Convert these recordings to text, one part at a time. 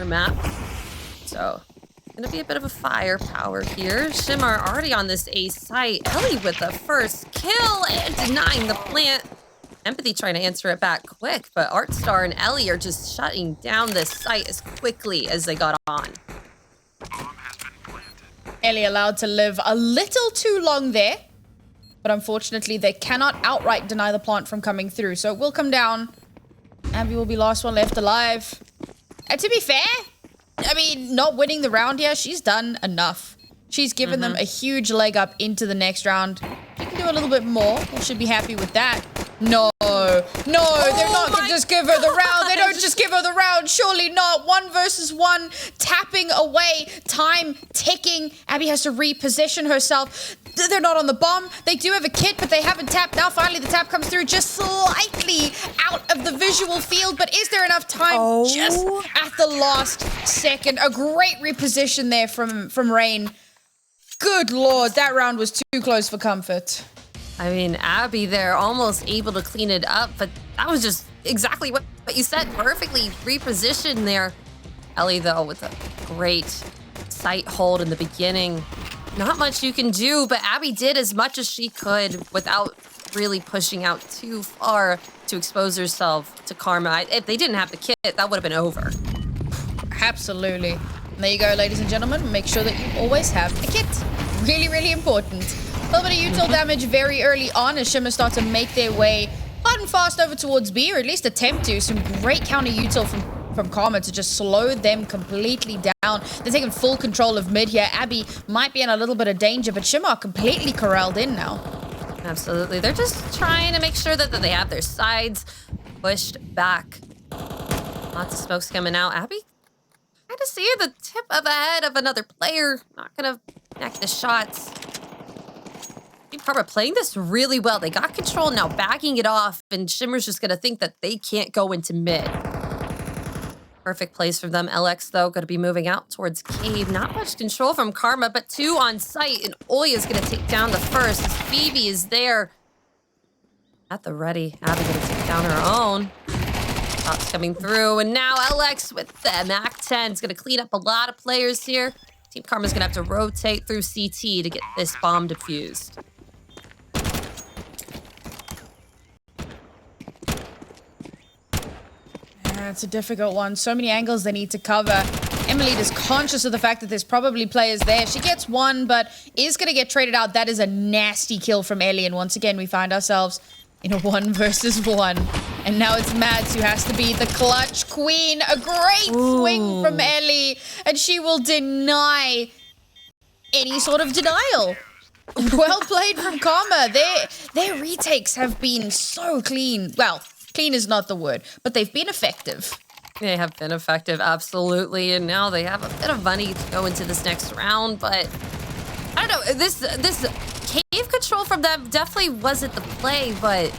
her map. So, gonna be a bit of a firepower here. Shimmer already on this A site. Ellie with the first kill and denying the plant. Empathy trying to answer it back quick, but Artstar and Ellie are just shutting down this site as quickly as they got on. Ellie allowed to live a little too long there, but unfortunately they cannot outright deny the plant from coming through, so it will come down. Abby will be last one left alive. And to be fair, I mean, not winning the round here, she's done enough. She's given them a huge leg up into the next round. She can do a little bit more. We should be happy with that. No, they're not going to just give her the round. They don't just give her the round. Surely not. 1 versus 1, tapping away, time ticking. Abby has to reposition herself. They're not on the bomb. They do have a kit, but they haven't tapped. Now finally the tap comes through just slightly out of the visual field. But is there enough time just at the last second? A great reposition there from Rain. Good Lord, that round was too close for comfort. I mean, Abby there almost able to clean it up, but that was just exactly what you said. Perfectly repositioned there. Ellie, though, with a great sight hold in the beginning. Not much you can do, but Abby did as much as she could without really pushing out too far to expose herself to Karma. If they didn't have the kit, that would have been over. Absolutely. And there you go, ladies and gentlemen. Make sure that you always have a kit. Really, really important. A little bit of util damage very early on as Shimmer start to make their way hard and fast over towards B, or at least attempt to. Some great counter util from Karma to just slow them completely down. They're taking full control of mid here. Abby might be in a little bit of danger, but Shimmer are completely corralled in now. Absolutely. They're just trying to make sure that they have their sides pushed back. Lots of smokes coming out. Abby, kind of see the tip of the head of another player. Not going to connect the shots. Karma playing this really well. They got control now, backing it off, and Shimmer's just going to think that they can't go into mid. Perfect place for them. LX, though, going to be moving out towards Cave. Not much control from Karma, but 2 on site, and Olya is going to take down the first. As Phoebe is there at the ready. Abby going to take down her own. Shots coming through, and now LX with the MAC-10 is going to clean up a lot of players here. Team Karma's going to have to rotate through CT to get this bomb defused. It's a difficult one. So many angles they need to cover. Emily is conscious of the fact that there's probably players there. She gets one, but is going to get traded out. That is a nasty kill from Ellie. And once again, we find ourselves in a 1 versus 1. And now it's Mads who has to be the clutch queen. A great swing from Ellie. And she will deny any sort of denial. Well played from Karma. Their retakes have been so clean. Well, clean is not the word, but they've been effective. They have been effective, absolutely. And now they have a bit of money to go into this next round, but I don't know. This cave control from them definitely wasn't the play, but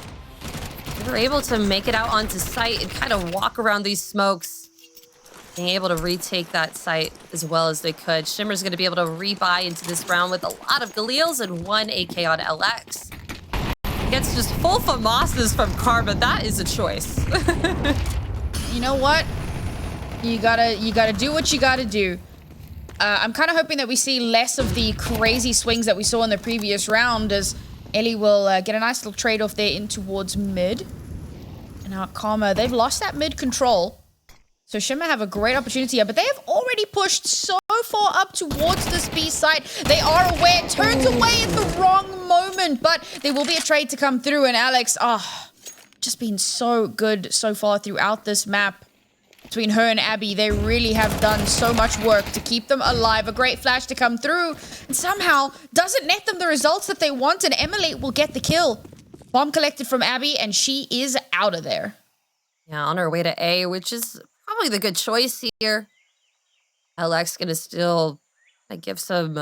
they were able to make it out onto site and kind of walk around these smokes, being able to retake that site as well as they could. Shimmer's going to be able to rebuy into this round with a lot of Galils and 1 AK on LX. Gets just full FAMASas from Karma. That is a choice. You know what? You gotta do what you gotta do. I'm kind of hoping that we see less of the crazy swings that we saw in the previous round, as Ellie will get a nice little trade-off there in towards mid. And now Karma, they've lost that mid control. So Shimmer have a great opportunity here, but they have already pushed so far up towards this B site. They are aware, turns away at the wrong moment, but there will be a trade to come through, and Alex, just been so good so far throughout this map. Between her and Abby, they really have done so much work to keep them alive. A great flash to come through, and somehow doesn't net them the results that they want, and Emily will get the kill. Bomb collected from Abby, and she is out of there. Yeah, on her way to A, which is probably the good choice here. LX gonna still give some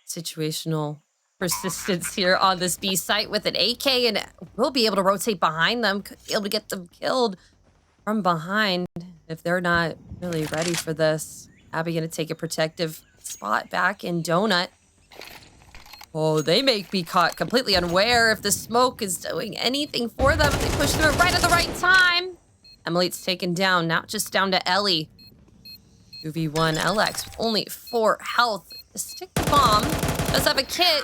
situational persistence here on this B site with an AK, and we'll be able to rotate behind them, could be able to get them killed from behind if they're not really ready for this. Abby gonna take a protective spot back in Donut. Oh, they make me caught completely unaware if the smoke is doing anything for them. They push through it right at the right time. Emily's taken down, now just down to Ellie. 2v1 LX with only 4 health. Stick the bomb. Does have a kit.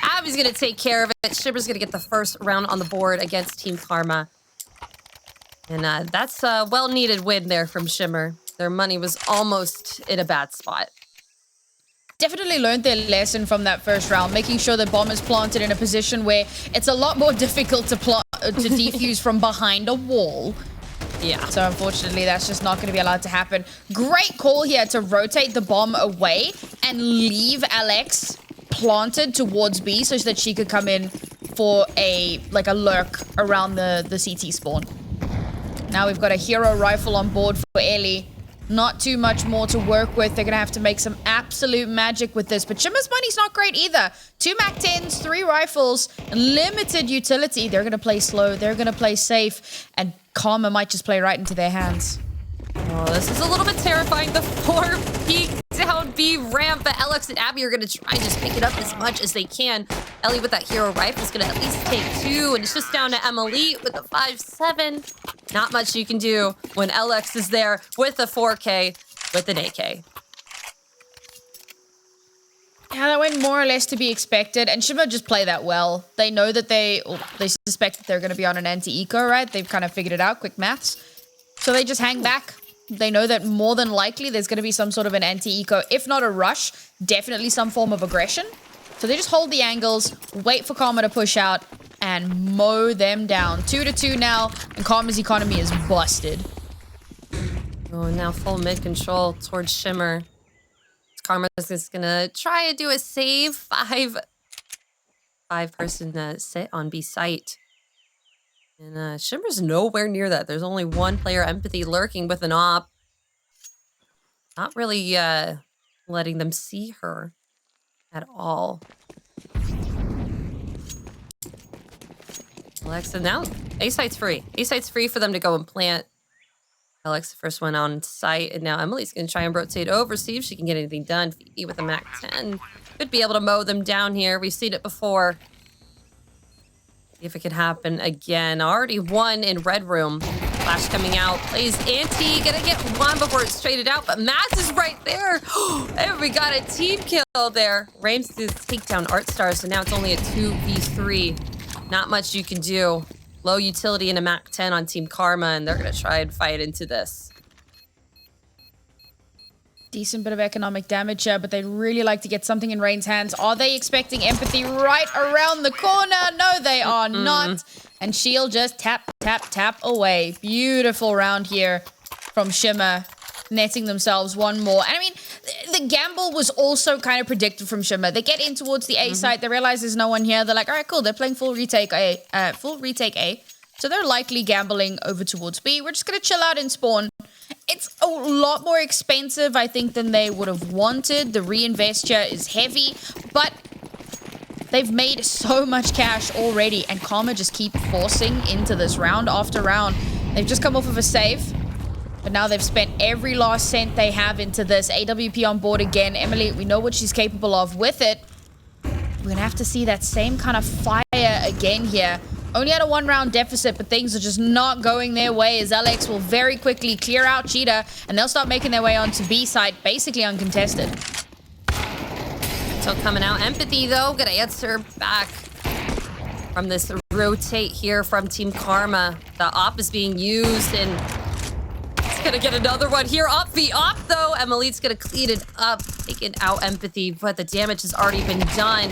Abby's gonna take care of it. Shimmer's gonna get the first round on the board against Team Karma. And that's a well-needed win there from Shimmer. Their money was almost in a bad spot. Definitely learned their lesson from that first round, making sure the bomb is planted in a position where it's a lot more difficult to defuse from behind a wall. Yeah. So unfortunately, that's just not going to be allowed to happen. Great call here to rotate the bomb away and leave Alex planted towards B so that she could come in for a lurk around the CT spawn. Now we've got a hero rifle on board for Ellie. Not too much more to work with. They're going to have to make some absolute magic with this. But Shimmer's money's not great either. 2 MAC-10s, 3 rifles, limited utility. They're going to play slow. They're going to play safe. And Karma might just play right into their hands. Oh, this is a little bit terrifying. The 4 peek down B ramp, but Alex and Abby are going to try and just pick it up as much as they can. Ellie with that hero rifle is going to at least take 2, and it's just down to Emily with a 5-7. Not much you can do when Alex is there with a 4K with an AK. Yeah, that went more or less to be expected, and Shimmer just play that well. They know that they suspect that they're going to be on an anti-eco, right? They've kind of figured it out, quick maths. So they just hang back. They know that more than likely there's going to be some sort of an anti-eco, if not a rush, definitely some form of aggression. So they just hold the angles, wait for Karma to push out, and mow them down. 2-2 now, and Karma's economy is busted. Oh, now full mid control towards Shimmer. Karma's just going to try to do a save. 5-person sit on B site. And Shimmer's nowhere near that. There's only 1 player empathy lurking with an op. Not really letting them see her at all. Alexa, now A-site's free. A-site's free for them to go and plant. Alex, the first one on site. And now Emily's going to try and rotate over, see if she can get anything done. Phoebe with a MAC-10. Could be able to mow them down here. We've seen it before. See if it could happen again. Already 1 in red room. Flash coming out. Plays anti. Gonna get 1 before it's traded out. But Mass is right there. And we got a team kill there. Rames to take down Art Star. So now it's only a 2v3. Not much you can do. Low utility in a MAC-10 on Team Karma. And they're going to try and fight into this. Decent bit of economic damage here, but they'd really like to get something in Rain's hands. Are they expecting empathy right around the corner? No, they are not. And she'll just tap, tap, tap away. Beautiful round here from Shimmer, netting themselves 1 more. And I mean, the gamble was also kind of predicted from Shimmer. They get in towards the A site. They realize there's no one here. They're like, all right, cool. They're playing full retake A. So they're likely gambling over towards B. We're just going to chill out and spawn. It's a lot more expensive, I think, than they would have wanted. The reinvest here is heavy, but they've made so much cash already, and Karma just keep forcing into this round after round. They've just come off of a save, but now they've spent every last cent they have into this. AWP on board again. Emily, we know what she's capable of with it. We're going to have to see that same kind of fire again here. Only at a 1-round deficit, but things are just not going their way as Alex will very quickly clear out Cheetah, and they'll start making their way onto B side, basically uncontested. So coming out. Empathy, though, gonna answer back from this rotate here from Team Karma. The op is being used, and it's gonna get another one here. Op v op, though. Emily's gonna clean it up, taking out Empathy, but the damage has already been done.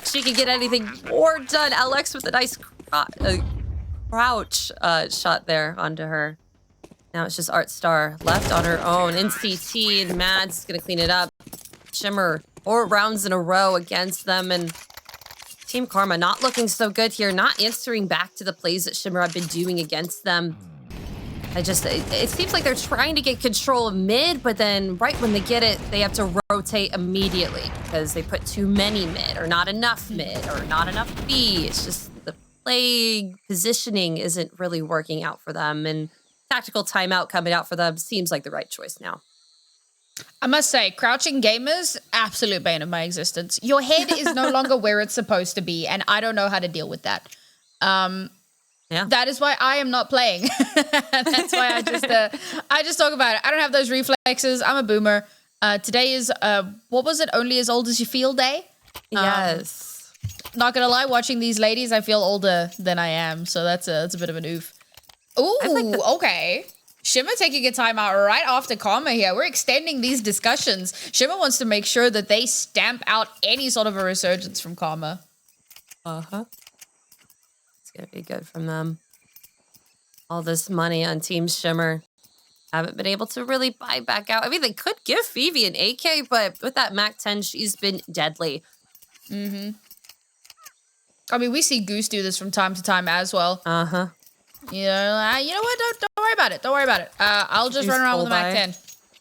She can get anything more done. Alex with a nice crouch shot there onto her. Now it's just Art Star left on her own in CT, and Mads gonna clean it up. Shimmer 4 rounds in a row against them, and Team Karma not looking so good here, not answering back to the plays that Shimmer have been doing against them. It seems like they're trying to get control of mid, but then right when they get it, they have to rotate immediately because they put too many mid, or not enough mid, or not enough B. It's just the play positioning isn't really working out for them, and tactical timeout coming out for them seems like the right choice now. I must say, crouching gamers, absolute bane of my existence. Your head is no longer where it's supposed to be, and I don't know how to deal with that. Yeah. That is why I am not playing. That's why I just talk about it. I don't have those reflexes. I'm a boomer. Today is what was it? Only as old as you feel day. Yes. Not gonna lie, watching these ladies, I feel older than I am. So that's a bit of an oof. Ooh, okay. Shimmer taking a timeout right after Karma here. We're extending these discussions. Shimmer wants to make sure that they stamp out any sort of a resurgence from Karma. Uh-huh. It's going to be good from them. All this money on Team Shimmer. Haven't been able to really buy back out. I mean, they could give Phoebe an AK, but with that MAC-10, she's been deadly. Mm-hmm. I mean, we see Goose do this from time to time as well. Uh-huh. You know what? Don't worry about it. Don't worry about it. I'll just run around with the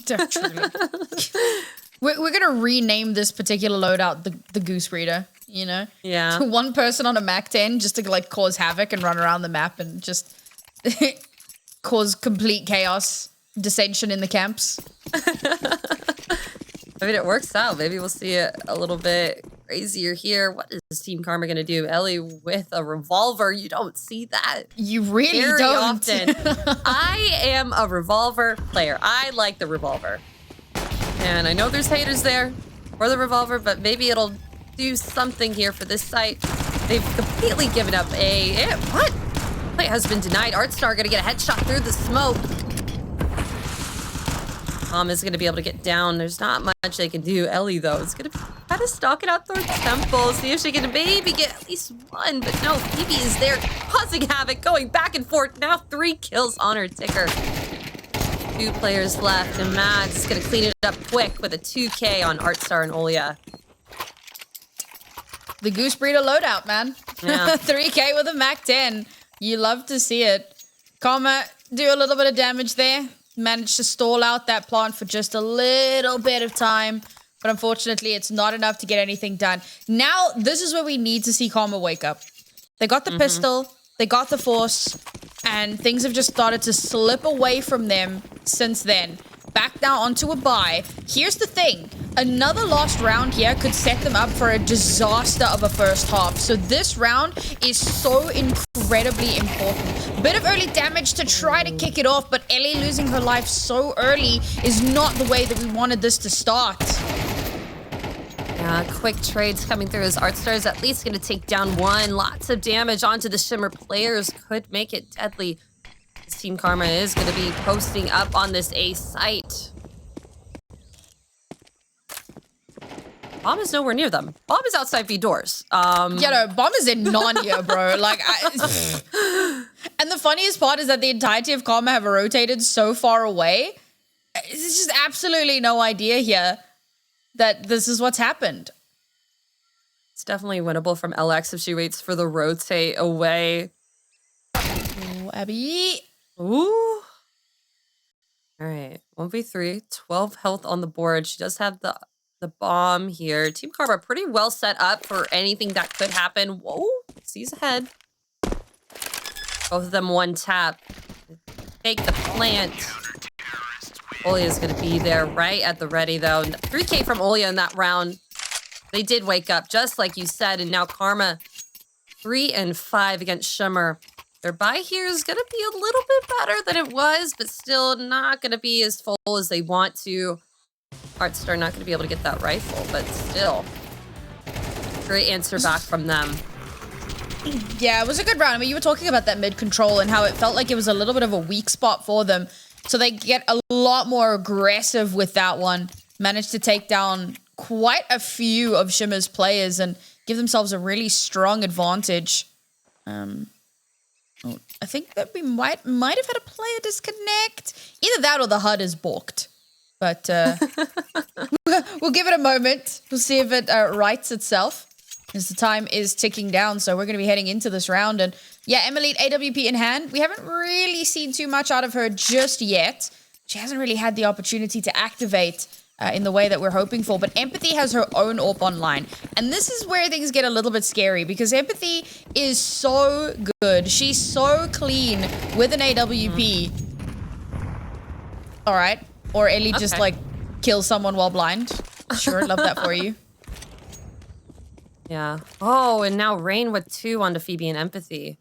MAC-10. We're gonna rename this particular loadout the Goose Breeder. You know? Yeah. One person on a MAC-10 just to like cause havoc and run around the map and just cause complete chaos, dissension in the camps. I mean, it works out. Maybe we'll see it a little bit crazier here. What is Team Karma going to do? Ellie with a revolver. You don't see that. You really very don't. often. I am a revolver player. I like the revolver. And I know there's haters there for the revolver, but maybe it'll do something here for this site. They've completely given up what? Play has been denied. Artstar going to get a headshot through the smoke. Is going to be able to get down. There's not much they can do. Ellie, though, is going to kind of stalk it out towards Temple. See if she can maybe get at least one. But no, Phoebe is there causing havoc, going back and forth. Now 3 kills on her ticker. 2 players left, and Mads is going to clean it up quick with a 2K on Artstar and Olya. The Goose Breeder loadout, man. Yeah. 3K with a MAC-10. You love to see it. Karma do a little bit of damage there. Managed to stall out that plant for just a little bit of time. But unfortunately, it's not enough to get anything done. Now, this is where we need to see Karma wake up. They got the pistol. They got the force. And things have just started to slip away from them since then. Back now onto a bye. Here's the thing. Another lost round here could set them up for a disaster of a first half. So this round is so incredibly important. Bit of early damage to try to kick it off, but Ellie losing her life so early is not the way that we wanted this to start. Yeah, quick trades coming through as Artstar is at least going to take down one. Lots of damage onto the Shimmer players. Could make it deadly. Team Karma is going to be posting up on this A site. Bomb is nowhere near them. Bomb is outside B doors. Yeah, no, Bomb is in Narnia, bro. Like, and the funniest part is that the entirety of Karma have rotated so far away. There's just absolutely no idea here that this is what's happened. It's definitely winnable from LX if she waits for the rotate away. Oh, Abby. Ooh. All right, 1v3, 12 health on the board. She does have the bomb here. Team Karma pretty well set up for anything that could happen. Whoa, sees ahead. Both of them one tap. Take the plant. Olya is going to be there right at the ready, though. 3K from Olya in that round. They did wake up, just like you said, and now Karma 3 and 5 against Shimmer. Their buy here is going to be a little bit better than it was, but still not going to be as full as they want to. Artstar not going to be able to get that rifle, but still. Great answer back from them. Yeah, it was a good round. I mean, you were talking about that mid control and how it felt like it was a little bit of a weak spot for them. So they get a lot more aggressive with that one. Managed to take down quite a few of Shimmer's players and give themselves a really strong advantage. I think that we might have had a player disconnect. Either that or the HUD is balked. But we'll give it a moment. We'll see if it rights itself as the time is ticking down. So we're going to be heading into this round. And yeah, Emily AWP in hand. We haven't really seen too much out of her just yet. She hasn't really had the opportunity to activate in the way that we're hoping for. But Empathy has her own AWP online. And this is where things get a little bit scary because Empathy is so good. She's so clean with an AWP. All right. Or Ellie just like kills someone while blind. Sure, love that for you. Yeah. Oh, and now Rain with 2 onto Phoebe and Empathy.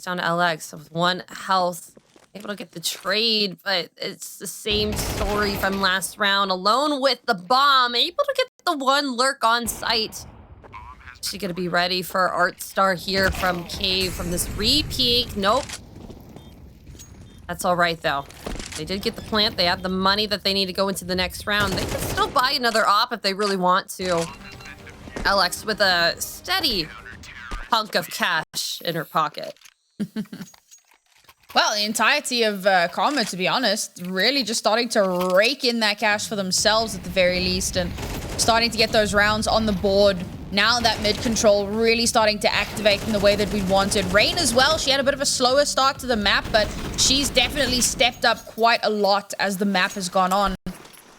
It's down to LX with 1 health. Able to get the trade, but it's the same story from last round. Alone with the bomb, able to get the 1 lurk on site. She gonna be ready for Art Star here from Cave from this re-peek. Nope. That's all right though. They did get the plant. They have the money that they need to go into the next round. They can still buy another op if they really want to. Alex with a steady hunk of cash in her pocket. Well, the entirety of Karma, to be honest, really just starting to rake in that cash for themselves at the very least and starting to get those rounds on the board. Now that mid control really starting to activate in the way that we wanted. Rain as well, she had a bit of a slower start to the map, but she's definitely stepped up quite a lot as the map has gone on.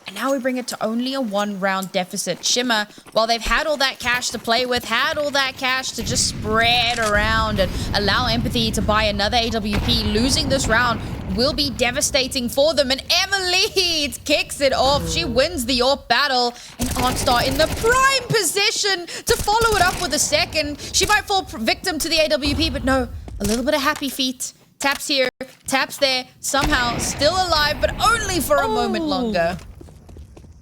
And now we bring it to only a 1-round deficit. Shimmer, while they've had all that cash to play with, had all that cash to just spread around and allow Empathy to buy another AWP, losing this round will be devastating for them. And Emily kicks it off. She wins the AWP battle. And Artstar in the prime position to follow it up with a second. She might fall victim to the AWP, but no, a little bit of happy feet. Taps here, taps there, somehow still alive, but only for a moment longer.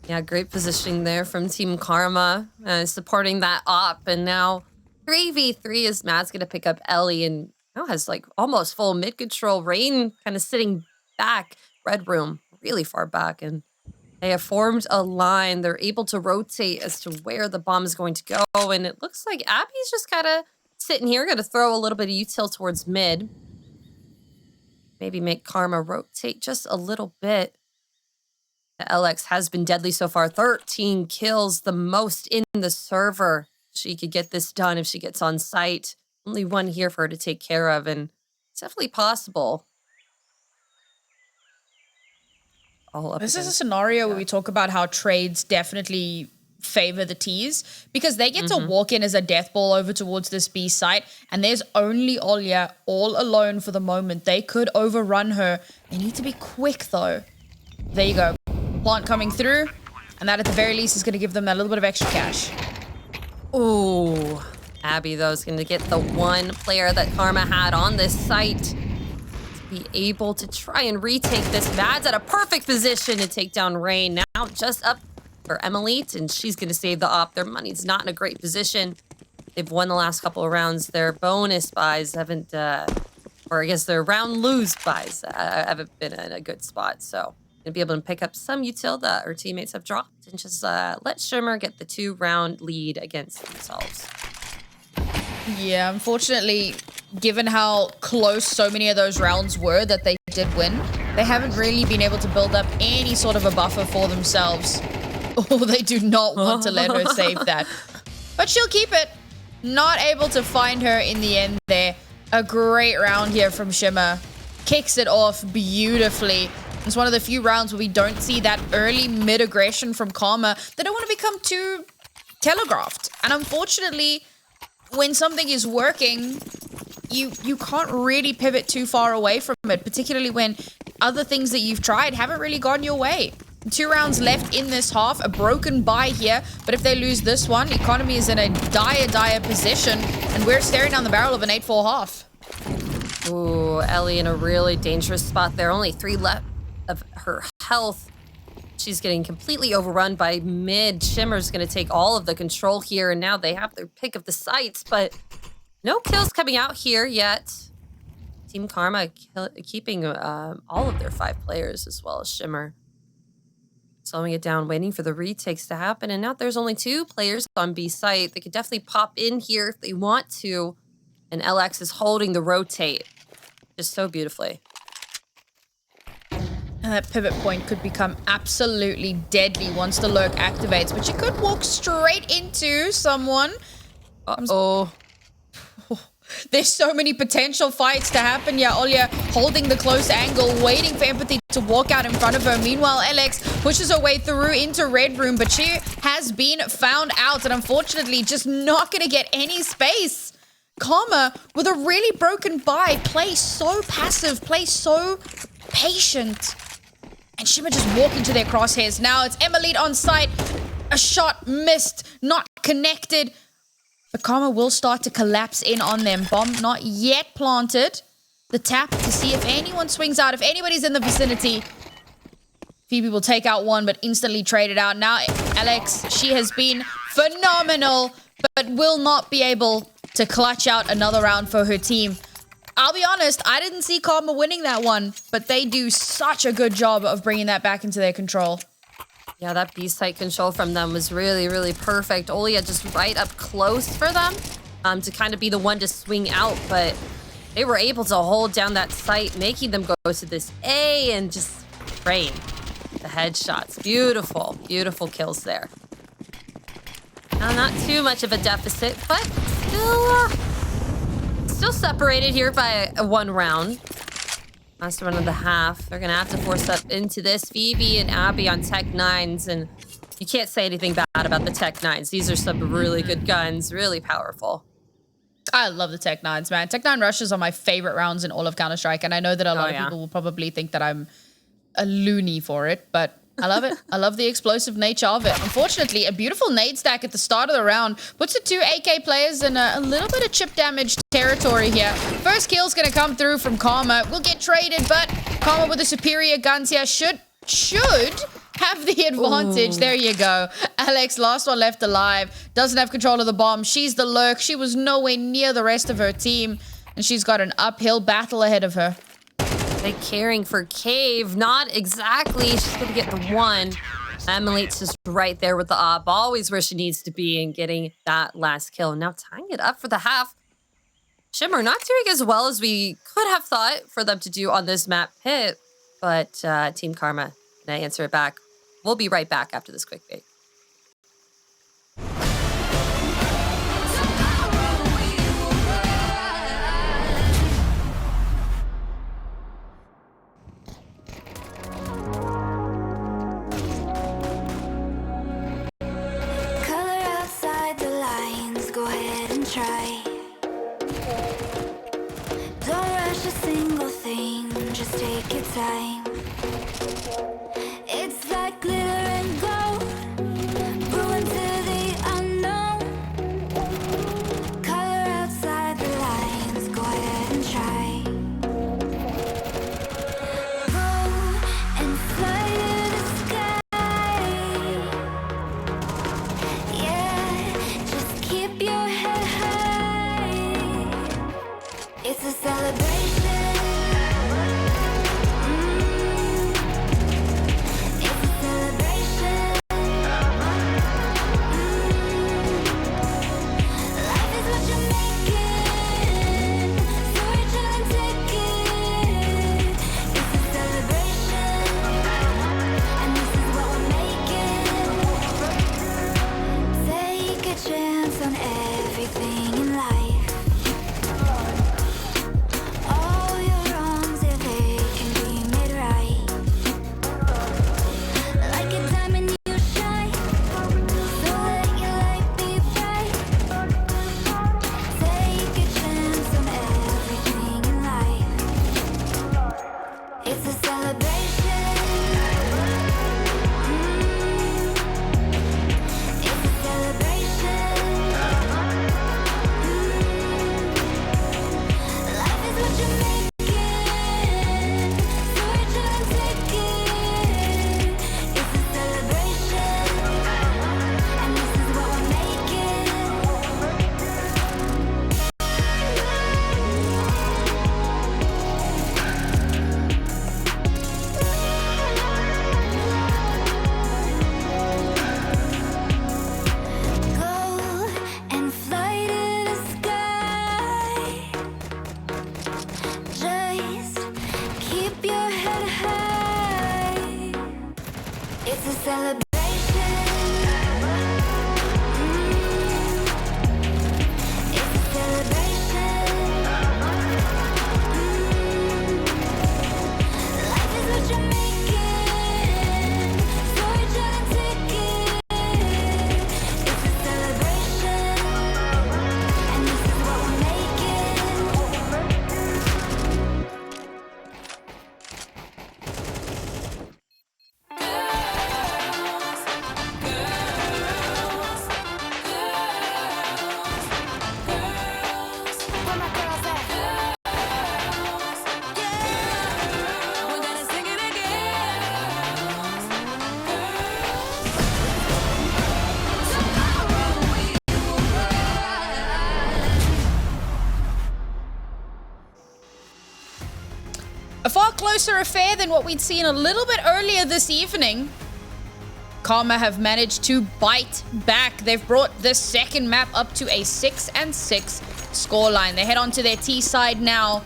Yeah, great positioning there from Team Karma, supporting that op. And now 3v3 is Matt's going to pick up Ellie and now has like almost full mid control. Rain kind of sitting back, red room, really far back. And they have formed a line. They're able to rotate as to where the bomb is going to go. And it looks like Abby's just kind of sitting here, going to throw a little bit of util towards mid. Maybe make Karma rotate just a little bit. LX has been deadly so far. 13 kills, the most in the server. She could get this done if she gets on site. Only 1 here for her to take care of, and it's definitely possible. This is a scenario where we talk about how trades definitely favor the T's because they get to walk in as a death ball over towards this B site, and there's only Olya all alone for the moment. They could overrun her. They need to be quick, though. There you go. Plant coming through, and that at the very least is going to give them a little bit of extra cash. Ooh. Abby, though, is going to get the 1 player that Karma had on this site to be able to try and retake this. Mad's at a perfect position to take down Rain. Now just up for Emily, and she's going to save the op. Their money's not in a great position. They've won the last couple of rounds. Their bonus buys haven't, or I guess their round lose buys haven't been in a good spot, so to be able to pick up some util that our teammates have dropped and just let Shimmer get the 2-round lead against themselves. Yeah, unfortunately, given how close so many of those rounds were that they did win, they haven't really been able to build up any sort of a buffer for themselves. Oh, they do not want to let her save that. But she'll keep it. Not able to find her in the end there. A great round here from Shimmer. Kicks it off beautifully. It's one of the few rounds where we don't see that early mid-aggression from Karma. They don't want to become too telegraphed. And unfortunately, when something is working, you can't really pivot too far away from it, particularly when other things that you've tried haven't really gone your way. 2 rounds left in this half, a broken bye here, but if they lose this one, economy is in a dire position, and we're staring down the barrel of an 8-4 half. Ooh, Ellie in a really dangerous spot there. Only 3 left of her health. She's getting completely overrun by mid. Shimmer's going to take all of the control here, and now they have their pick of the sites, but no kills coming out here yet. Team Karma keeping all of their 5 players as well as Shimmer. Slowing it down, waiting for the retakes to happen, and now there's only 2 players on B site. They could definitely pop in here if they want to, and LX is holding the rotate just so beautifully. And that pivot point could become absolutely deadly once the lurk activates, but you could walk straight into someone. Uh-oh. There's so many potential fights to happen. Yeah, Olya holding the close angle, waiting for Empathy to walk out in front of her. Meanwhile, LX pushes her way through into Red Room, but she has been found out and unfortunately just not going to get any space. Karma, with a really broken bye, plays so passive, plays so patient. And Shimmer just walking to their crosshairs. Now it's Emily on site. A shot missed, not connected. But Karma will start to collapse in on them. Bomb not yet planted. the tap to see if anyone swings out, if anybody's in the vicinity. Phoebe will take out one, but instantly trade it out. Now, Alex, she has been phenomenal, but will not be able to clutch out another round for her team. I'll be honest, I didn't see Karma winning that one, but they do such a good job of bringing that back into their control. Yeah, that B-site control from them was really, really perfect. Olya just right up close for them to kind of be the one to swing out, but they were able to hold down that site, making them go to this A and just rain the headshots. Beautiful, beautiful kills there. Now, not too much of a deficit, but still separated here by one round. Last one of the half. They're gonna have to force up into this. Phoebe and Abby on Tech 9s, and you can't say anything bad about the Tech 9s. These are some really good guns, really powerful. I love the Tech 9s, man. Tech 9 rushes are my favorite rounds in all of Counter-Strike, and I know that a lot of people will probably think that I'm a loony for it, but I love it. I love the explosive nature of it. Unfortunately, a beautiful nade stack at the start of the round puts the two AK players in a little bit of chip damage territory here. First kill's gonna come through from Karma. Will get traded, but Karma with the superior guns here should have the advantage. Ooh. There you go. Alex, last one left alive. Doesn't have control of the bomb. She's the lurk. She was nowhere near the rest of her team, and she's got an uphill battle ahead of her. They caring for Cave. Not exactly. She's going to get the one. Emily's just right there with the op. Always where she needs to be and getting that last kill. Now tying it up for the half. Shimmer not doing as well as we could have thought for them to do on this map hit. But Team Karma going to answer it back. We'll be right back after this quick break. Try. Don't rush a single thing, just take your time. It's like glitter and gold, grew into the unknown. Color outside the lines, go ahead and try. Go and fly to the sky. Yeah, just keep your head high. It's a celebration. It's a celebration. Life is what you're making, so reach out and take it. It's a celebration, and this is what we're making. Take a chance on everything in life. All A far closer affair than what we'd seen a little bit earlier this evening. Karma have managed to bite back. They've brought this second map up to a 6-6 scoreline. They head on to their T side now,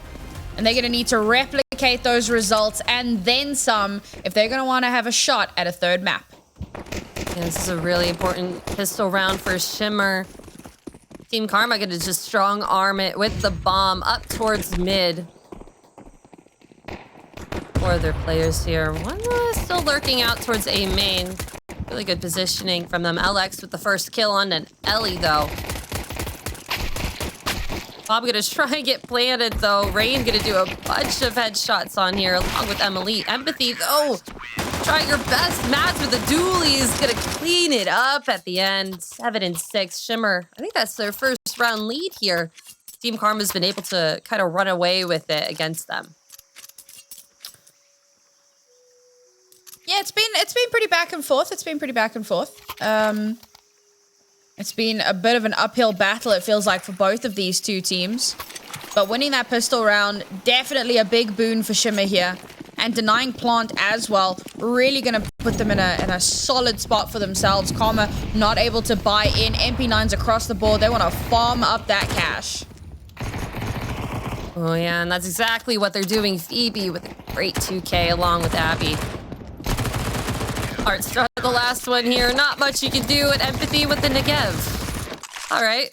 and they're going to need to replicate those results and then some if they're going to want to have a shot at a third map. Yeah, this is a really important pistol round for Shimmer. Team Karma going to just strong arm it with the bomb up towards mid. Four other players here. One still lurking out towards A main. Really good positioning from them. LX with the first kill on an Ellie, though. Bob gonna try and get planted, though. Rain gonna do a bunch of headshots on here, along with Emily. Empathy, though. Try your best. Mads with the dualies. Gonna clean it up at the end. 7-6. Shimmer, I think that's their first round lead here. Team Karma's been able to kind of run away with it against them. Yeah, it's been pretty back and forth. It's been a bit of an uphill battle, it feels like, for both of these two teams. But winning that pistol round, definitely a big boon for Shimmer here. And denying plant as well, really going to put them in a solid spot for themselves. Karma not able to buy in. MP9s across the board. They want to farm up that cash. Oh, yeah, and that's exactly what they're doing. Phoebe with a great 2K along with Abby. Hard struck the last one here. Not much you can do. And Empathy with the Negev. All right.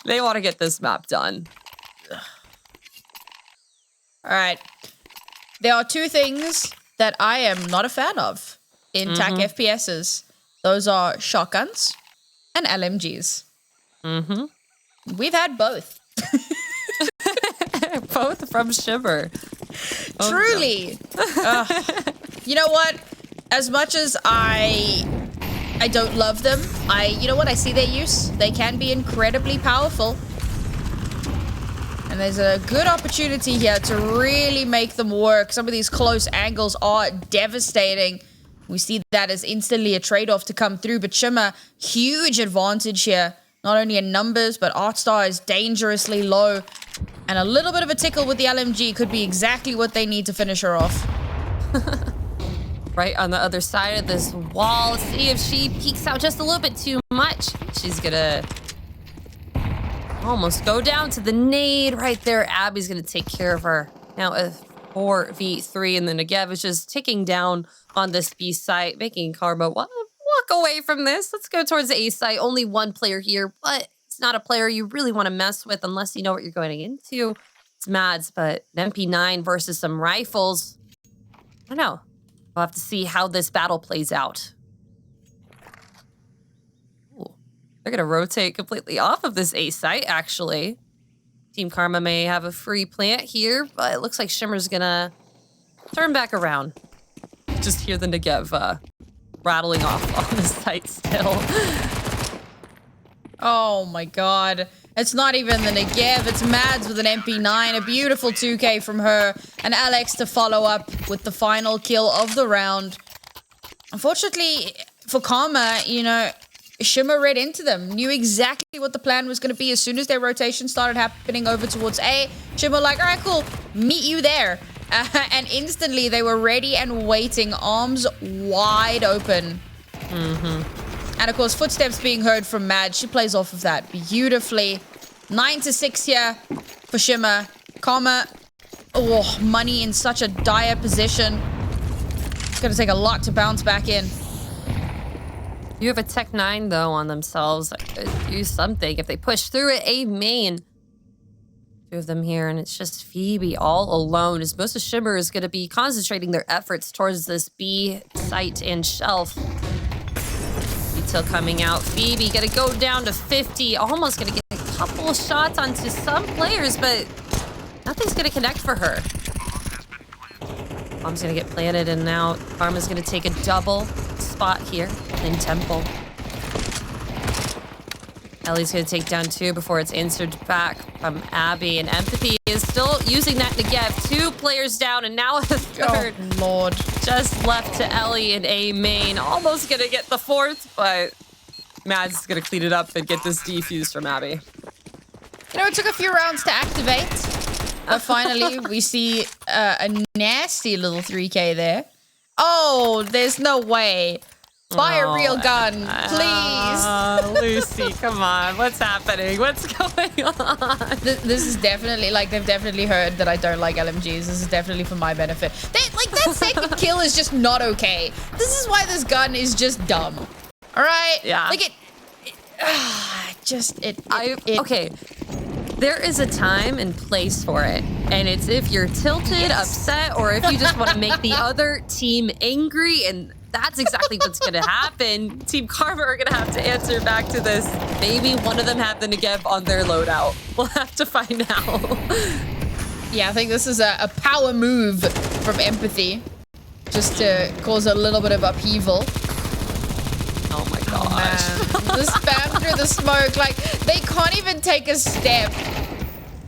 They want to get this map done. All right. There are two things that I am not a fan of in TAC FPSs. Those are shotguns and LMGs. We've had both. Both from Shimmer. Truly. You know what? As much as I don't love them, you know what? I see their use. They can be incredibly powerful. And there's a good opportunity here to really make them work. Some of these close angles are devastating. We see that as instantly a trade-off to come through. But Shimmer, huge advantage here. Not only in numbers, but Artstar is dangerously low. And a little bit of a tickle with the LMG could be exactly what they need to finish her off. Right on the other side of this wall. See if she peeks out just a little bit too much. She's gonna almost go down to the nade right there. Abby's gonna take care of her. Now a 4v3, and the Negev is just ticking down on this B site, making Karma walk away from this. Let's go towards the A site. Only one player here, but it's not a player you really want to mess with unless you know what you're going into. It's Mads, but an MP9 versus some rifles. I don't know. We'll have to see how this battle plays out. Ooh, they're going to rotate completely off of this A site, actually. Team Karma may have a free plant here, but it looks like Shimmer's going to turn back around. Just hear the Negev rattling off on the site still. Oh my god. It's not even the Negev, it's Mads with an MP9. A beautiful 2K from her. And Alex to follow up with the final kill of the round. Unfortunately, for Karma, you know, Shimmer read into them. Knew exactly what the plan was going to be. As soon as their rotation started happening over towards A, Shimmer like, all right, cool, meet you there. And instantly they were ready and waiting, arms wide open. And of course, footsteps being heard from Mad. She plays off of that beautifully. 9-6 here for Shimmer. Karma, oh, money in such a dire position. It's going to take a lot to bounce back in. You have a Tech 9, though, on themselves. That could do something if they push through it. A main. Two of them here, and it's just Phoebe all alone, as most of Shimmer is going to be concentrating their efforts towards this B site and shelf. Detail coming out. Phoebe gonna go down to 50. Almost gonna get a couple shots onto some players, but nothing's gonna connect for her. Bomb's gonna get planted, and now Karma's gonna take a double spot here in Temple. Ellie's gonna take down 2 before it's answered back from Abby, and Empathy is still using that Negev. 2 players down, and now a third. Oh, Lord. Just left to Ellie in A main. Almost gonna get the 4th, but Mads is gonna clean it up and get this defuse from Abby. You know, it took a few rounds to activate, But finally, we see a nasty little 3K there. Oh, there's no way. Buy a real gun, please. Lucy, come on. What's happening? What's going on? This is definitely, like, they've definitely heard that I don't like LMGs. This is definitely for my benefit. That second kill is just not okay. This is why this gun is just dumb. All right? Yeah. Like, okay. There is a time and place for it. And it's if you're tilted, upset, or if you just want to make the other team angry. And that's exactly what's going to happen. Team Karma are going to have to answer back to this. Maybe one of them had the Negev on their loadout. We'll have to find out. Yeah, I think this is a power move from Empathy. Just to cause a little bit of upheaval. Oh my gosh. The spam through the smoke, like, they can't even take a step.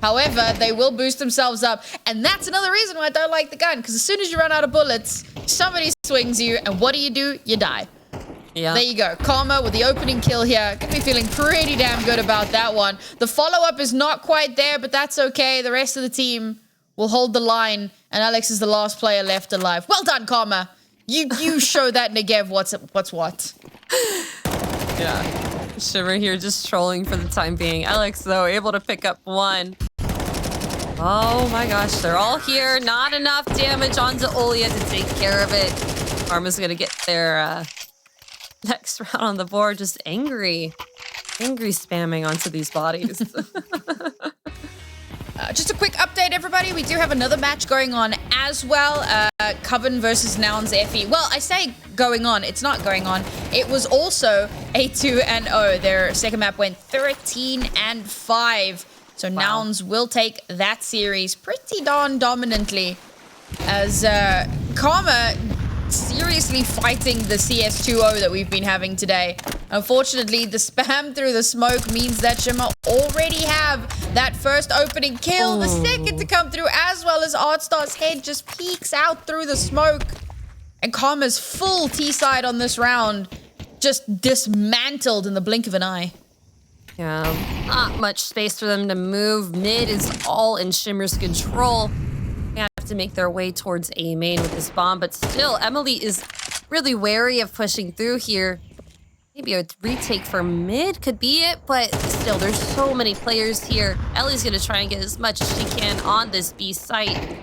However, they will boost themselves up, and that's another reason why I don't like the gun, because as soon as you run out of bullets, somebody swings you, and what do? You die. Yeah. There you go. Karma with the opening kill here. Gonna be feeling pretty damn good about that one. The follow-up is not quite there, but that's okay. The rest of the team will hold the line, and Alex is the last player left alive. Well done, Karma. You show that Negev what's what. Yeah. Shimmer here just trolling for the time being. Alex, though, able to pick up one. Oh my gosh, they're all here. Not enough damage onto Olya to take care of it. Karma's gonna get their next round on the board. Just angry spamming onto these bodies. Just a quick update, everybody. We do have another match going on as well. Coven versus Nouns FE. Well, I say going on. It's not going on. It was also a 2-0. Their second map went 13-5. So Nouns will take that series pretty darn dominantly. As Karma seriously fighting the CS2O that we've been having today. Unfortunately, the spam through the smoke means that Shimmer already have that first opening kill. The second to come through, as well as Artstar's head just peeks out through the smoke. And Karma's full T-side on this round just dismantled in the blink of an eye. Yeah, not much space for them to move. Mid is all in Shimmer's control. They have to make their way towards A main with this bomb, but still, Emily is really wary of pushing through here. Maybe a retake for mid could be it, but still, there's so many players here. Ellie's gonna try and get as much as she can on this B site.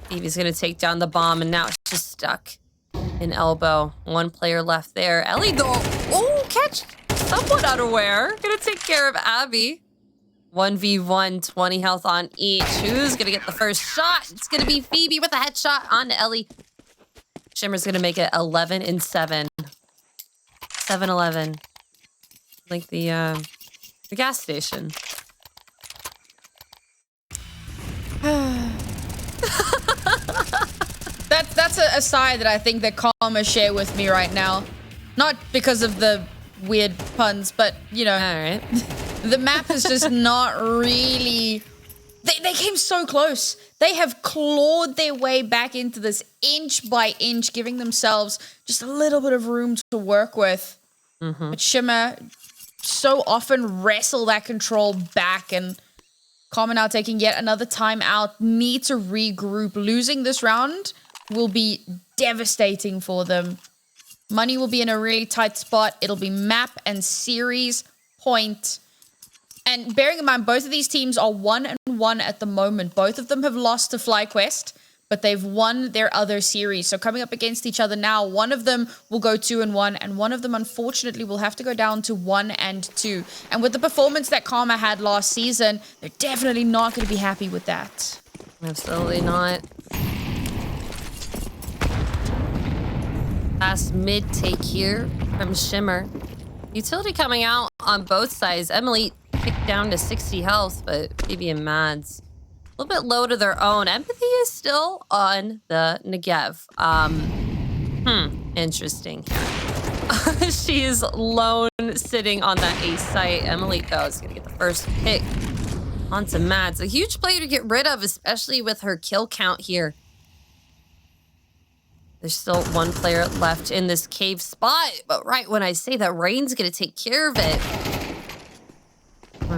Evie's gonna take down the bomb, and now it's just stuck in elbow. One player left there. Ellie, though, catch somewhat unaware. Gonna take care of Abby. 1v1, 20 health on each. Who's gonna get the first shot? It's gonna be Phoebe with a headshot on Ellie. Shimmer's gonna make it 11-7. 7-Eleven. Like the gas station. That's a side that I think that Karma share with me right now. Not because of the weird puns, but, you know. All right. The map is just not really... They came so close. They have clawed their way back into this inch by inch, giving themselves just a little bit of room to work with. But Shimmer so often wrestle that control back, and Karma now taking yet another time out, need to regroup. Losing this round will be devastating for them. Money will be in a really tight spot. It'll be map and series point. And bearing in mind, both of these teams are 1-1 at the moment. Both of them have lost to FlyQuest, but they've won their other series. So coming up against each other now, one of them will go 2-1, and one of them, unfortunately, will have to go down to 1-2. And with the performance that Karma had last season, they're definitely not going to be happy with that. Absolutely not. Last mid take here from Shimmer. Utility coming out on both sides. Emily picked down to 60 health, but Phoebe and Mads a little bit low to their own. Empathy is still on the Negev. Interesting. She is lone sitting on that A site. Emily, though, is going to get the first pick onto Mads. A huge player to get rid of, especially with her kill count here. There's still one player left in this cave spot, but right when I say that, Rain's going to take care of it.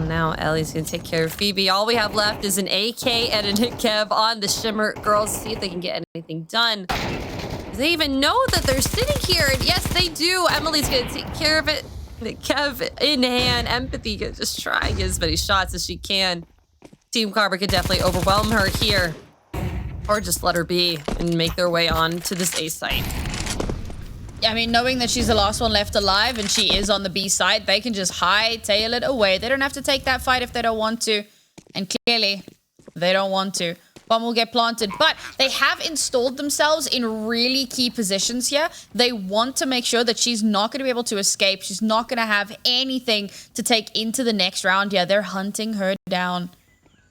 now Ellie's gonna take care of Phoebe. All we have left is an AK and a Nick Kev on the Shimmer girls. See if they can get anything done. Do they even know that they're sitting here? And yes, they do. Emily's gonna take care of it. Nick Kev in hand. Empathy just trying as many shots as she can. Team Karma could definitely overwhelm her here. Or just let her be and make their way on to this A site. I mean, knowing that she's the last one left alive and she is on the B side, they can just hightail it away. They don't have to take that fight if they don't want to. And clearly, they don't want to. Bomb will get planted. But they have installed themselves in really key positions here. They want to make sure that she's not going to be able to escape. She's not going to have anything to take into the next round. Yeah, they're hunting her down.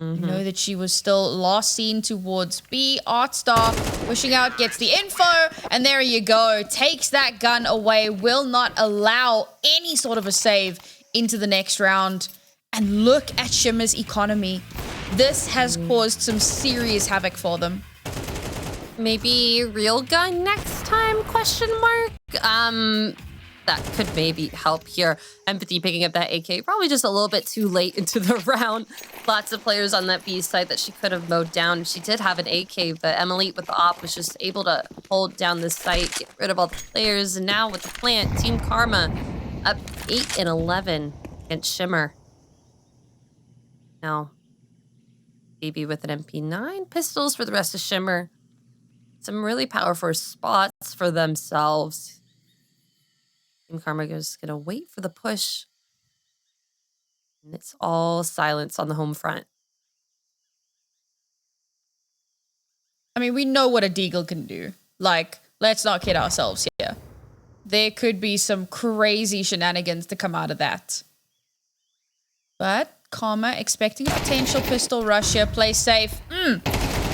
You know that she was still last seen towards B. Artstar pushing out, gets the info, and there you go. Takes that gun away, will not allow any sort of a save into the next round. And look at Shimmer's economy. This has caused some serious havoc for them. Maybe real gun next time, question mark? That could maybe help here. Empathy picking up that AK, probably just a little bit too late into the round. Lots of players on that B side that she could have mowed down. She did have an AK, but Emily with the op was just able to hold down this site, get rid of all the players. And now with the plant, Team Karma up 8 and 11 against Shimmer. Now, Phoebe with an MP9, pistols for the rest of Shimmer. Some really powerful spots for themselves. Team Karma is going to wait for the push. And it's all silence on the home front. I mean, we know what a Deagle can do. Like, let's not kid ourselves here. There could be some crazy shenanigans to come out of that. But Karma expecting a potential pistol rush here. Play safe.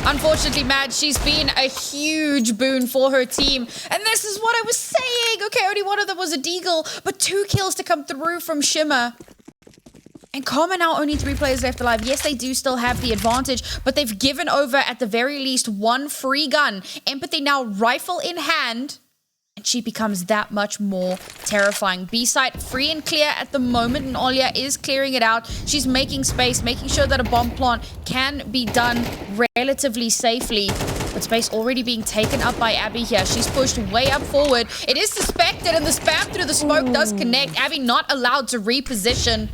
Unfortunately, Mad, she's been a huge boon for her team. And this is what I was saying. Okay, only one of them was a Deagle, but 2 kills to come through from Shimmer. And Karma now only 3 players left alive. Yes, they do still have the advantage, but they've given over at the very least 1 free gun. Empathy now rifle in hand. And she becomes that much more terrifying. B site free and clear at the moment, and Olya is clearing it out. She's making space, making sure that a bomb plant can be done relatively safely. But space already being taken up by Abby here. She's pushed way up forward. It is suspected, and the spam through the smoke does connect. Abby not allowed to reposition.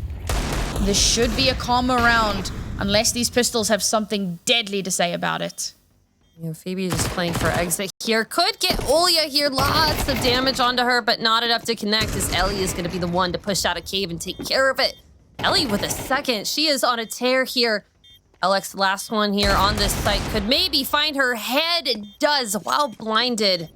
This should be a Karma round, unless these pistols have something deadly to say about it. You know, Phoebe just playing for exit here. Could get Olya here. Lots of damage onto her, but not enough to connect as Ellie is going to be the one to push out a cave and take care of it. Ellie with a second. She is on a tear here. LX, last one here on this site, could maybe find her head. It does while blinded.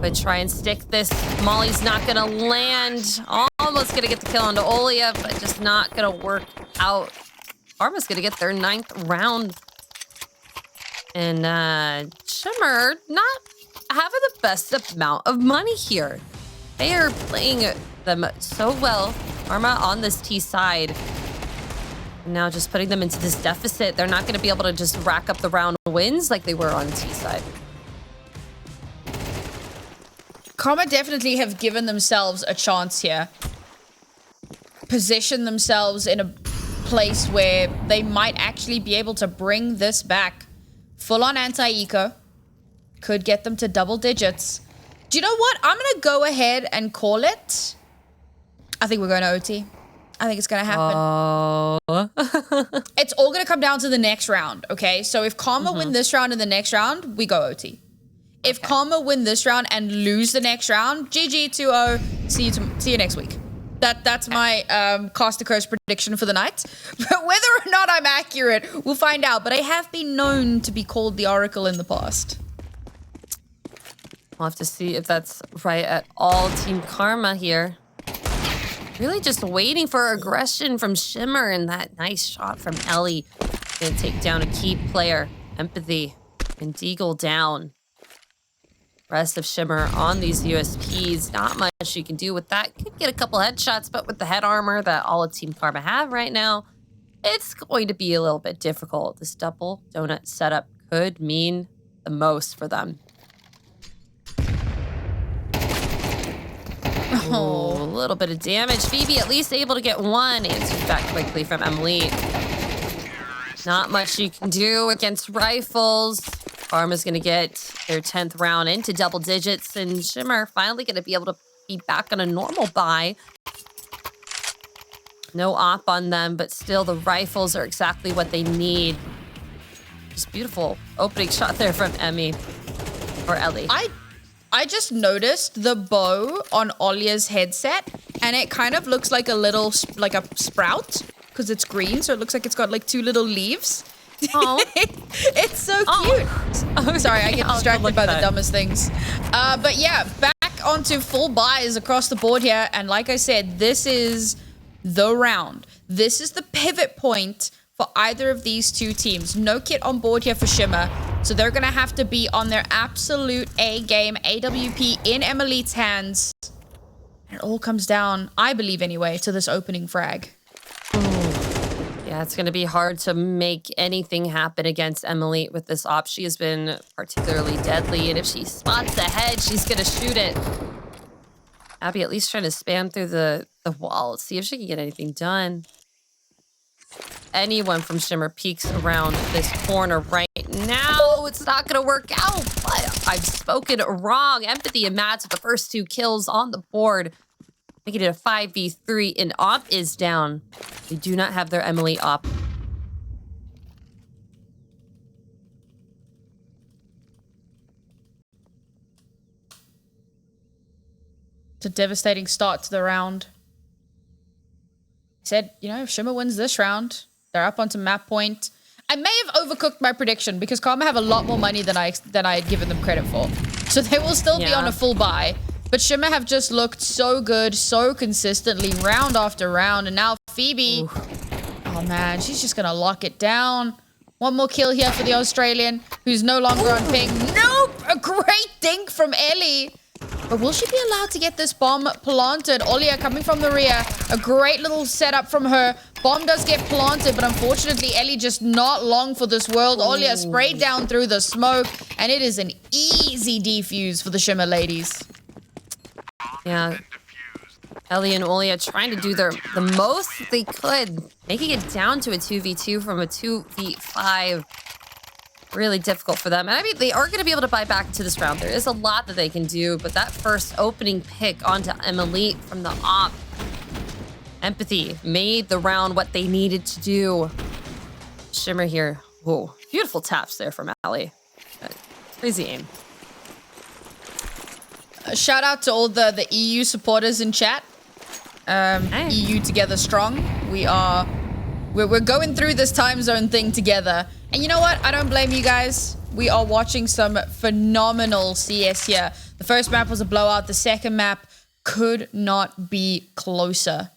But try and stick this. Molly's not going to land. Almost going to get the kill onto Olya, but just not going to work out. Karma's going to get their 9th round. And Shimmer not having the best amount of money here. They are playing them so well. Karma on this T side. And now just putting them into this deficit. They're not going to be able to just rack up the round wins like they were on T side. Karma definitely have given themselves a chance here. Position themselves in a place where they might actually be able to bring this back. Full-on anti-eco. Could get them to double digits. Do you know what? I'm going to go ahead and call it. I think we're going to OT. I think it's going to happen. Oh. It's all going to come down to the next round, okay? So if Karma win this round and the next round, we go OT. If Karma win this round and lose the next round, GG 2-0. See you next week. That's my Caster Curse prediction for the night. But whether or not I'm accurate, we'll find out. But I have been known to be called the Oracle in the past. We'll have to see if that's right at all. Team Karma here. Really just waiting for aggression from Shimmer and that nice shot from Ellie. Gonna take down a key player. Empathy and Deagle down. Rest of Shimmer on these USPs. Not much you can do with that. Could get a couple headshots, but with the head armor that all of Team Karma have right now, it's going to be a little bit difficult. This double donut setup could mean the most for them. Oh, Ooh, little bit of damage. Phoebe at least able to get one. Answers back quickly from Emily. Not much you can do against rifles. Karma's going to get their 10th round into double digits. And Shimmer finally going to be able to be back on a normal buy. No op on them, but still the rifles are exactly what they need. Just beautiful opening shot there from Emmy. Or Ellie. I just noticed the bow on Olya's headset, and it kind of looks like a little, like a sprout, because it's green, so it looks like it's got like 2 little leaves. Oh. It's so cute. Oh, sorry, I get I'll distracted look by the that. dumbest things. But yeah, back onto full buys across the board here, and like I said, this is the round. This is the pivot point for either of these two teams. No kit on board here for Shimmer, so they're going to have to be on their absolute A game. AWP in Emily's hands. And it all comes down, I believe anyway, to this opening frag. Yeah, it's going to be hard to make anything happen against Emily with this op. She has been particularly deadly, and if she spots ahead, she's going to shoot it. Abby at least trying to spam through the wall, see if she can get anything done. Anyone from Shimmer peeks around this corner right now. It's not going to work out, but I've spoken wrong. Empathy and Mads with the first 2 kills on the board. Making it a 5v3, and op is down. They do not have their Emily op. It's a devastating start to the round. I said, you know, if Shimmer wins this round, they're up onto map point. I may have overcooked my prediction because Karma have a lot more money than I had given them credit for. So they will still be on a full buy. But Shimmer have just looked so good, so consistently, round after round. And now Phoebe, oh man, she's just going to lock it down. One more kill here for the Australian, who's no longer on ping. Nope! A great dink from Ellie. But will she be allowed to get this bomb planted? Olya coming from the rear. A great little setup from her. Bomb does get planted, but unfortunately, Ellie just not long for this world. Olya sprayed down through the smoke, and it is an easy defuse for the Shimmer ladies. Yeah. Ellie and Olya trying to do the most they could, making it down to a 2v2 from a 2v5. Really difficult for them. And I mean, they are going to be able to buy back to this round. There is a lot that they can do, but that first opening pick onto Emily from the op. Empathy made the round what they needed to do. Shimmer here. Whoa, beautiful taps there from Ellie. Crazy aim. Shout out to all the EU supporters in chat. EU together strong. We're going through this time zone thing together. And you know what? I don't blame you guys. We are watching some phenomenal CS here. The first map was a blowout. The second map could not be closer.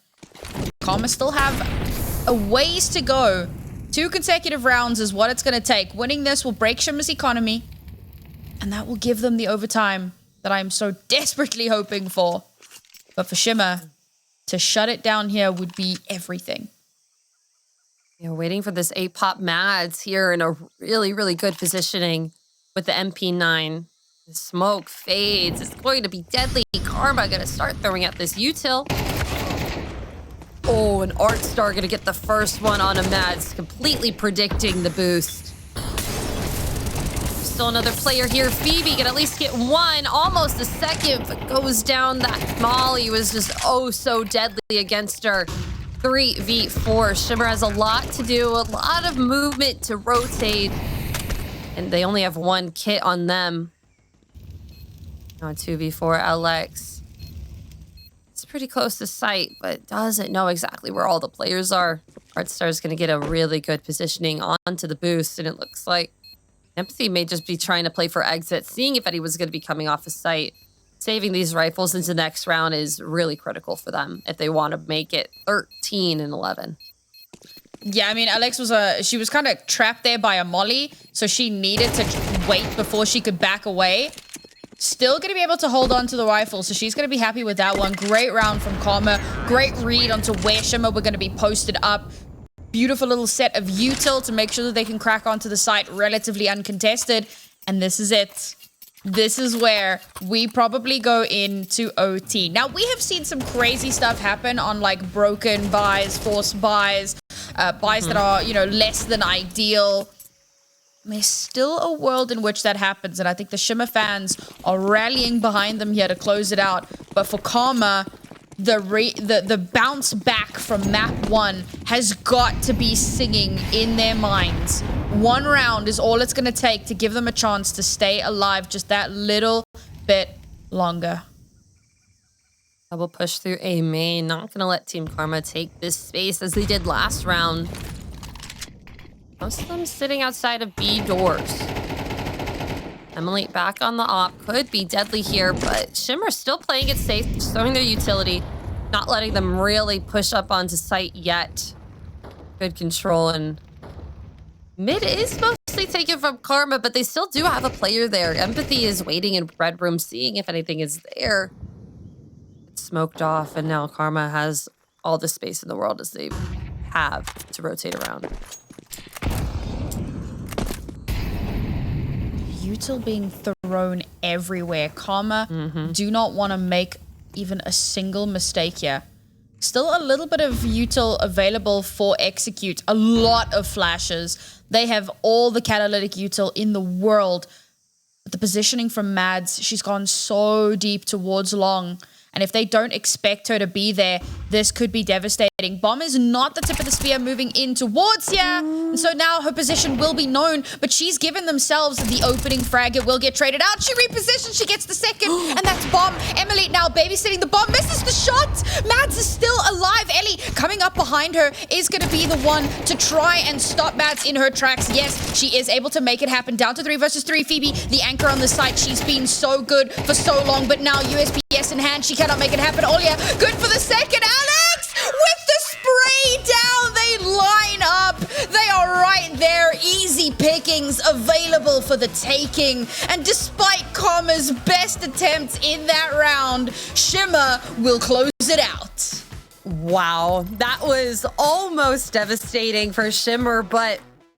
Karma still have a ways to go. 2 consecutive rounds is what it's going to take. Winning this will break Shimmer's economy. And that will give them the overtime that I'm so desperately hoping for. But for Shimmer, to shut it down here would be everything. You're waiting for this 8-pop Mads here in a really, really good positioning with the MP9. The smoke fades. It's going to be deadly. Karma going to start throwing out this util. Oh, and Artstar going to get the first one on a Mads, completely predicting the boost. Still another player here. Phoebe can at least get one, almost a second, but goes down. That Molly was just oh so deadly against her. 3v4. Shimmer has a lot to do, a lot of movement to rotate, and they only have 1 kit on them. On 2v4, Alex. It's pretty close to sight, but doesn't know exactly where all the players are. Artstar is going to get a really good positioning onto the boost, and it looks like Empathy may just be trying to play for exit, seeing if anyone's going to be coming off of sight. Saving these rifles into the next round is really critical for them if they want to make it 13-11. Yeah, I mean, Alex was she was kind of trapped there by a molly, so she needed to wait before she could back away. Still going to be able to hold on to the rifle, so she's going to be happy with that one. Great round from Karma. Great read onto where Shimmer were going to be posted up. Beautiful little set of util to make sure that they can crack onto the site relatively uncontested. And this is it. this is where we probably go into OT. Now, we have seen some crazy stuff happen on like broken buys, forced buys, buys that are, you know, less than ideal. There's still a world in which that happens, and I think the Shimmer fans are rallying behind them here to close it out. But for Karma, the bounce back from map 1 has got to be singing in their minds. One round is all it's going to take to give them a chance to stay alive just that little bit longer. Double push through A main. Not going to let Team Karma take this space as they did last round. Most of them sitting outside of B doors. Emily back on the op. Could be deadly here, but Shimmer still playing it safe, just throwing their utility, not letting them really push up onto site yet. Good control, and mid is mostly taken from Karma, but they still do have a player there. Empathy is waiting in Red Room, seeing if anything is there. It's smoked off, and now Karma has all the space in the world as they have to rotate around. Util being thrown everywhere. Karma do not want to make even a single mistake here. Still a little bit of util available for execute. A lot of flashes. They have all the catalytic util in the world. But the positioning from Mads, she's gone so deep towards long. And if they don't expect her to be there, this could be devastating. Bomb is not the tip of the spear moving in towards here. And so now her position will be known, but she's given themselves the opening frag. It will get traded out. She repositions, she gets the second, and that's Bomb. Emily now babysitting the bomb, misses the shot. Mads is still alive. Ellie coming up behind her is going to be the one to try and stop Mads in her tracks. Yes, she is able to make it happen. Down to 3 versus 3. Phoebe, the anchor on the site. She's been so good for so long, but now USPS in hand. She cannot make it happen. Olya, good for the second. Alex with the spray down. They line up. They are right there. Easy pickings available for the taking. And despite Karma's best attempts in that round, Shimmer will close it out. Wow, that was almost devastating for Shimmer, but